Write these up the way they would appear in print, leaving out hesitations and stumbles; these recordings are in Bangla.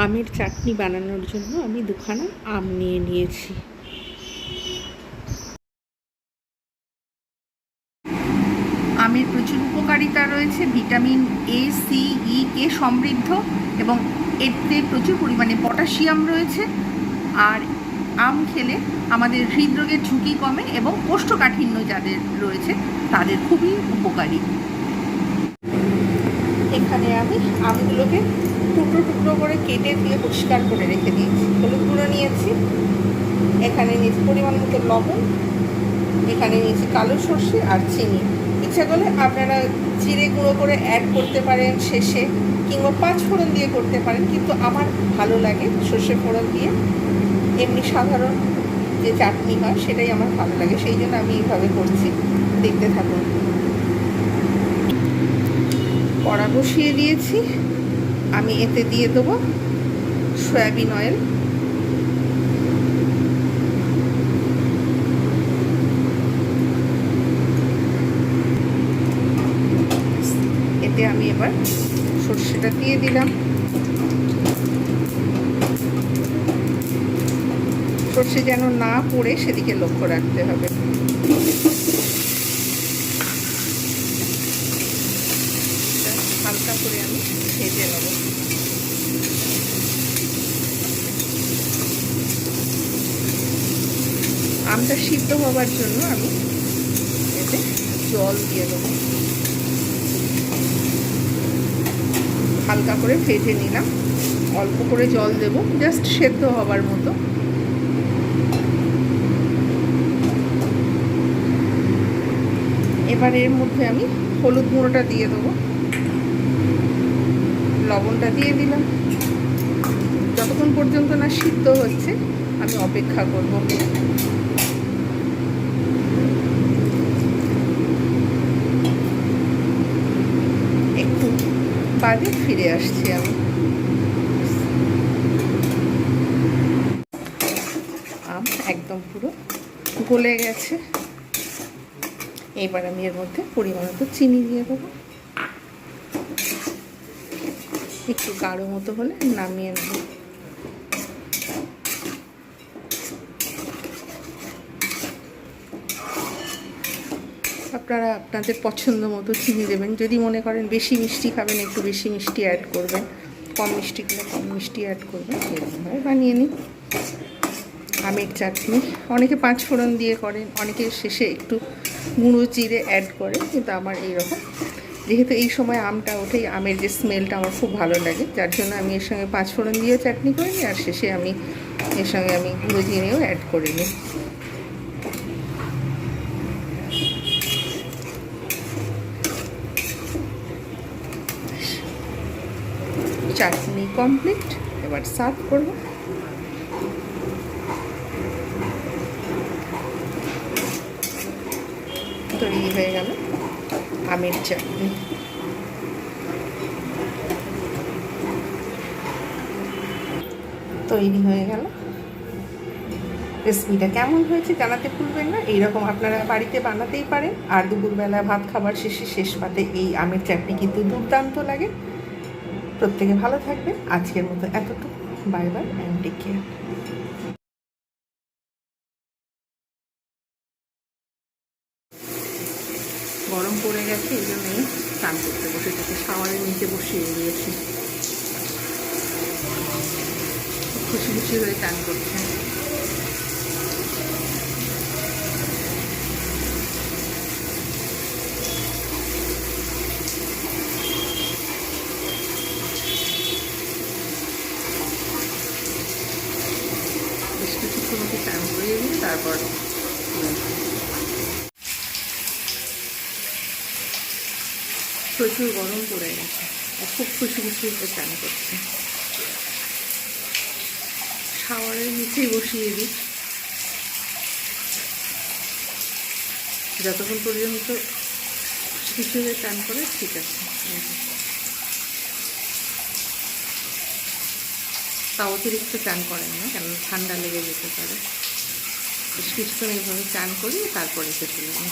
আমের চাটনি বানানোর জন্য আমি দুখানা আম নিয়ে নিয়েছি। আমের প্রচুর উপকারিতা রয়েছে, ভিটামিন এ, সি, ই, কে সমৃদ্ধ, এবং এতে প্রচুর পরিমাণে পটাশিয়াম রয়েছে। আর আম খেলে আমাদের হৃদরোগের ঝুঁকি কমে এবং কোষ্ঠকাঠিন্য যাদের রয়েছে তাদের খুবই উপকারী। এখানে আমি আমগুলোকে টুকরো টুকরো করে কেটে দিয়ে পরিষ্কার করে রেখে দিয়েছি। হলুদ গুঁড়ো নিয়েছি, এখানে নিয়েছি পরিমাণ মতো লবণ, এখানে নিয়েছি কালো সর্ষে আর চিনি। ইচ্ছা করলে আপনারা জিরে গুঁড়ো করে অ্যাড করতে পারেন শেষে, কিংবা 5 ফোড়ন দিয়ে করতে পারেন, কিন্তু আমার ভালো লাগে সর্ষে ফোড়ন দিয়ে। এমনি সাধারণ যে চাটনি হয় সেটাই আমার ভালো লাগে, সেই জন্য আমি এইভাবে করছি। দেখতে থাকুন। কড়া বসিয়ে দিয়েছি, আমি এতে দিয়ে দেবো সয়াবিন অয়েল। এতে আমি এবার সর্ষেটা দিয়ে দিলাম। সর্ষে যেন না পড়ে সেদিকে লক্ষ্য রাখতে হবে। হালকা করে আমি ভেজে নেব। আমটা সিদ্ধ হওয়ার জন্য আমি এতে জল দিয়ে দেবো। হালকা করে ভেজে নিলাম, অল্প করে জল দেব, জাস্ট সেদ্ধ হবার মতো। এবার এর মধ্যে আমি হলুদ গুঁড়োটা দিয়ে দেবো, লবণটা দিয়ে দিলাম। যতক্ষণ পর্যন্ত না সিদ্ধ হচ্ছে আমি অপেক্ষা করব। একটু বাদে ফিরে আসছি আমি। আম একদম পুরো গলে গেছে। এবার আমি এর মধ্যে পরিমাণ মতো চিনি দিয়ে দেবো। একটু গাঢ় মতো হলে নামিয়ে নেব। আপনারা আপনাদের পছন্দ মতো চিনি দেবেন। যদি মনে করেন বেশি মিষ্টি খাবেন, একটু বেশি মিষ্টি অ্যাড করবেন, কম মিষ্টি খেলে কম মিষ্টি অ্যাড করবেন। এরকমভাবে বানিয়ে নিন আমের চাটনি। অনেকে 5 ফোড়ন দিয়ে করেন, অনেকে শেষে একটু গুঁড়ো জিরে অ্যাড করে, কিন্তু আমার এইরকম, যেহেতু এই সময় আমটা ওঠেই, আমের যে স্মেলটা আমার খুব ভালো লাগে, যার জন্য আমি এর সঙ্গে 5 ফোড়ন দিয়েও চাটনি করে নিই, আর শেষে আমি এর সঙ্গে আমি গুঁড়ো জিরেও অ্যাড করে নিই। চাটনি কমপ্লিট, এবার সার্ভ করব। তৈরি হয়ে গেল আমের চাটনি। তৈরি হয়ে গেল। রেসিপিটা কেমন হয়েছে জানাতে ভুলবেন না। এইরকম আপনারা বাড়িতে বানাতেই পারেন। আর দুপুরবেলা ভাত খাবার শেষে শেষ পাতে এই আমের চাটনি কিন্তু দুর্দান্ত লাগে। প্রত্যেকে ভালো থাকবেন। আজকের মতো এতটুকু। Bye bye and take care. গরম পড়ে গেছে, এই জন্যই স্নান করতে বসেছি, শাওয়ারের নিচে বসিয়ে দিয়েছি। খুশি খুশি হয়ে চান করছে। বেশ কিছুক্ষণ ওকে চান করিয়ে দিই, তারপর প্রচুর গরম পড়ে গেছে, খুব খুশি খুশি হয়ে চান করছে। শাওয়ারের নিচেই বসিয়ে দিই, যতক্ষণ পর্যন্ত খুশি হয়ে চান করে ঠিক আছে। তা অতিরিক্ত চান করেন না, কেন ঠান্ডা লেগে যেতে পারে। বেশ কিছুক্ষণ এইভাবে চান করি, তারপরে খেতে লাগে।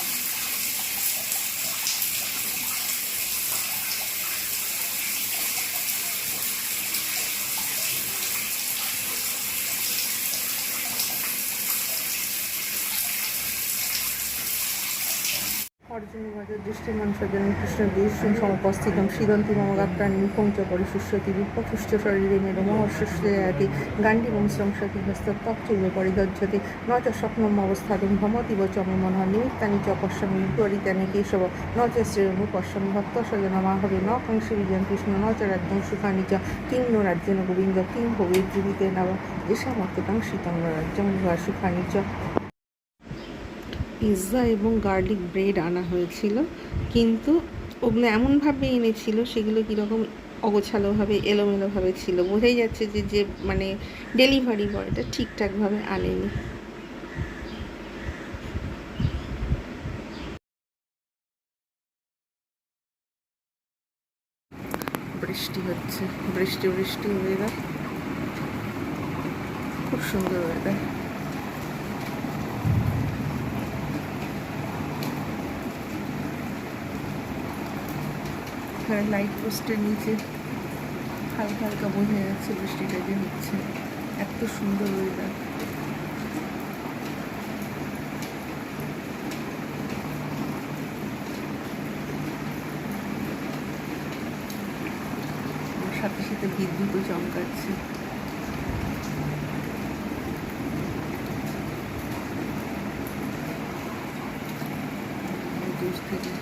অর্জুনী দৃষ্টিমান কৃষ্ণ দৃশ্যম সমুপস্থিতম সিদন্তি মম গাত্রাণি মুখং চ পরিশুষ্যতি বিপ্রপুষ্ট শরীরে মেরু মহর্ষস্যয়াতি গাণ্ডিবং শ্রংসতি হস্তত্বচৈব পরিদজ্জতি ন চ স্বপ্নম অবস্থাতুম ভ্রমতিব চ মে মনঃ নিমিত্তানি চ পশ্যমি বিপরীতানি কেশব ন চ শ্রেয়নুপশ্যমি ভক্ত স্বজনমাহবে ন কাংসি বিজয়ং কৃষ্ণ ন চ রাজ্যং সুখানি চ কিং নো রাজ্যেন গোবিন্দ কিং ভবেৎ জীবিতে নব এষামর্থিতাং শীতং রাজ্যং বিভা সুখানি চ। পিৎজা এবং গার্লিক ব্রেড আনা হয়েছিল, কিন্তু ওগুলো এমনভাবে এনেছিল সেগুলো কীরকম অগোছালোভাবে এলোমেলোভাবে ছিল, বোঝাই যাচ্ছে যে যে মানে ডেলিভারি বয়টা ঠিকঠাকভাবে আনেনি। বৃষ্টি হচ্ছে, বৃষ্টি বৃষ্টি ওয়েদার, খুব সুন্দর ওয়েদার। লাইট পোস্টের নিচে হালকা হালকা বোঝা যাচ্ছে বৃষ্টিটা যে হচ্ছে, এত সুন্দর ওয়েদার। সাথে সাথে বিদ্যুৎও চমকাচ্ছে। জোশ থেকে